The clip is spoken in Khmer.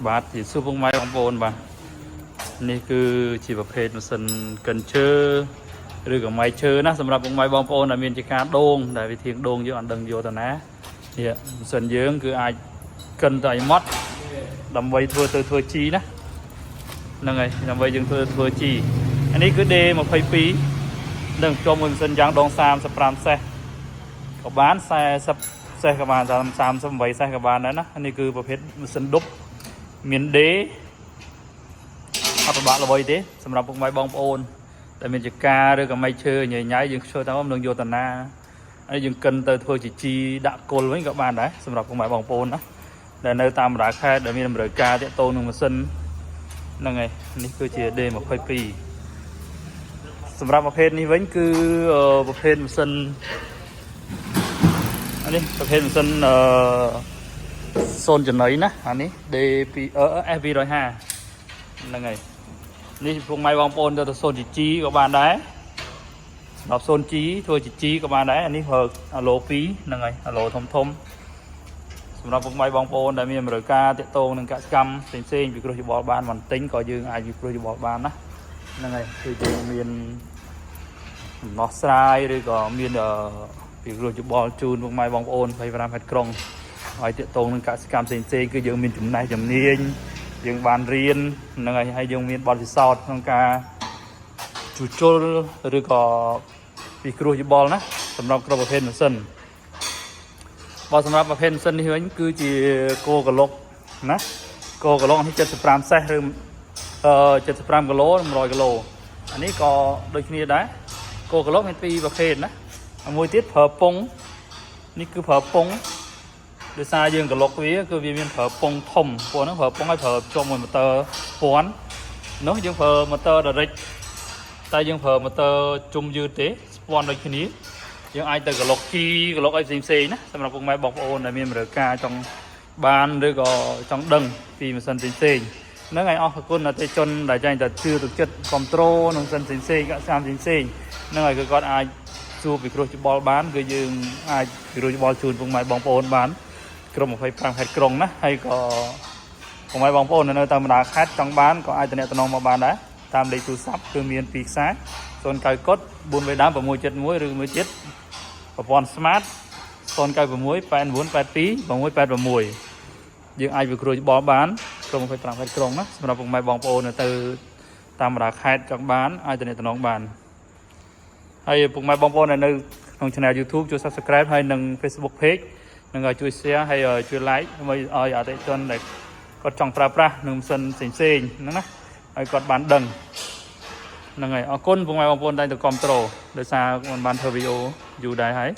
បាទជាសួរពុកម៉ែបងប្អូនបាទនេះគឺជាប្រភេទម៉ាស៊ីនកិនឈើឬក៏ម៉ៃឈើណាសម្រាប់ពុកម៉ែបងប្អូនដែលមានជាការដូងដែលវិធីដូងយើងអត់ដឹងយកទៅណានេះម៉ាស៊ីនយើងគឺអាចកិនទៅឲ្យម៉ត់ដើម្បីធ្វើជីណាហ្នឹងហើយដើម្បីយើងធ្វើជីអានេះគឺ D22 នឹងចូលមួយម៉ាស៊ីនយ៉ាងដង35សេសក៏បាន40សេសក៏បាន38សេសក៏បានដែរណានេះគឺប្រភេទម៉ាស៊ីនឌុបមាន D អត់ពិបាកល្បីទេសម្រាប់ពុកម៉ែបងប្អូនដែលមានចការឬក៏ម៉ៃឈើញ៉ៃយើងធ្វើតាមនឹងយកតាណាហើយយើងកិនទៅធ្វើជាជីដាក់គល់វិញក៏បានដែរសម្រាប់ពុកម៉ែបងប្អូនណាដែលនៅតាមបណ្ដាខេត្តដែលមានតម្រូវការទាក់ទងនឹងម៉ាស៊ីនហ្នឹងហើយនេះគឺជា D22 សម្រាប់ប្រភេទនេះវិញគឺប្រភេទម៉ាស៊ីននេះប្រភេទម៉ាស៊ីន0ចំណីណាអានេះ D2 FV150 ហ្នឹងហើយនេះពុកម៉ែបងប្អូនទៅ0 G ក៏បានដែរសម្រាប់0 G ធ្វើជា G ក៏បានដែរអានេះប្រើអាឡូ2ហ្នឹងហើយអាឡូធំសម្រាប់ពុកម៉ែបងប្អូនដែលមានតម្រូវការទាក់ទងនឹងកសិកម្មផ្សេងពិគ្រោះយោបល់បានមិនទិញក៏យើងអាចពិគ្រោះយោបល់បានណាហ្នឹងហើយគឺយើងមានដំណោះស្រាយឬក៏មានពិគ្រោះយោបល់ជូនពុកម៉ែបងប្អូន25ហិតក្រុងហើយទាក់ទងនឹងកសិកម្មផ្សេងគឺយើងមានចំណេះជំនាញយើងបានរៀនហ្នឹងហើយយើងមានបទពិសោធន៍ក្នុងការជួសជុលឬក៏ពិគ្រោះយោបល់ណាសម្រាប់គ្រប់ប្រភេទម៉ាស៊ីនបើសម្រាប់ប្រភេទម៉ាស៊ីននេះវិញគឺជាគោកឡុកណាគោកឡុកនេះ75សេសឬ75គីឡូ100គីឡូអានេះក៏ដូចគ្នាដែរគោកឡុកមានពីរប្រភេទណាមួយទៀតប្រើពងនេះគឺប្រើពងដោយសារយើងកឡុកវាគឺវាមានប្រើពងធំពួកហ្នឹងប្រើពងឲ្យប្រើជាប់មួយម៉ូទ័រពាន់នោះយើងប្រើម៉ូទ័រ direct តែយើងប្រើម៉ូទ័រជុំយឺតទេស្ពាន់ដូចគ្នាយើងអាចទៅកឡុកជីកឡុកអីផ្សេងណាសម្រាប់ពុកម៉ែបងប្អូនដែលមានតម្រូវការចង់បានឬក៏ចង់ដឹងពីម៉ាស៊ីនផ្សេងហ្នឹងហើយអរគុណអតិថិជនដែលចាញ់តែជឿទឹកចិត្តគ្រប់គ្រងក្នុងម៉ាស៊ីនផ្សេងកសិកម្មផ្សេងហ្នឹងហើយគឺគាត់អាចសួរពិគ្រោះយោបល់បានគឺយើងអាចពិគ្រោះយោបល់ជូនពុកម៉ែបងប្អូនបានក្រុម25ខេត្តក្រុងណាហើយក៏ពុកម៉ែបងប្អូននៅតាមបណ្ដាខេត្តចង់បានក៏អាចទំនាក់ទំនងមកបានដែរតាមលេខទូរស័ព្ទគឺមាន2ខ្សែ090 កុដ43671ឬមួយទៀតប្រព័ន្ធ Smart 096 8982 686យើងអាចវិគ្រោះយោបល់បានក្រុម25ខេត្តក្រុងណាសម្រាប់ពុកម៉ែបងប្អូននៅទៅតាមបណ្ដាខេត្តចង់បានអាចទំនាក់ទំនងបានហើយពុកម៉ែបងប្អូននៅក្នុង Channel YouTube ជួយ Subscribe ហើយនិង Facebook Page នឹងឲ្យជួយ Share ហើយជួយ Like ដើម្បីឲ្យអតិថិជនដែលគាត់ចង់ប្រើប្រាស់នឹងម៉ាស៊ីនផ្សេងហ្នឹងណាហើយគាត់បានដឹងហ្នឹងហើយអរគុណពុកម៉ែបងប្អូនដែលទៅគ្រប់គ្រងដោយសារមិនបានធ្វើវីដេអូយូរដែរហើយ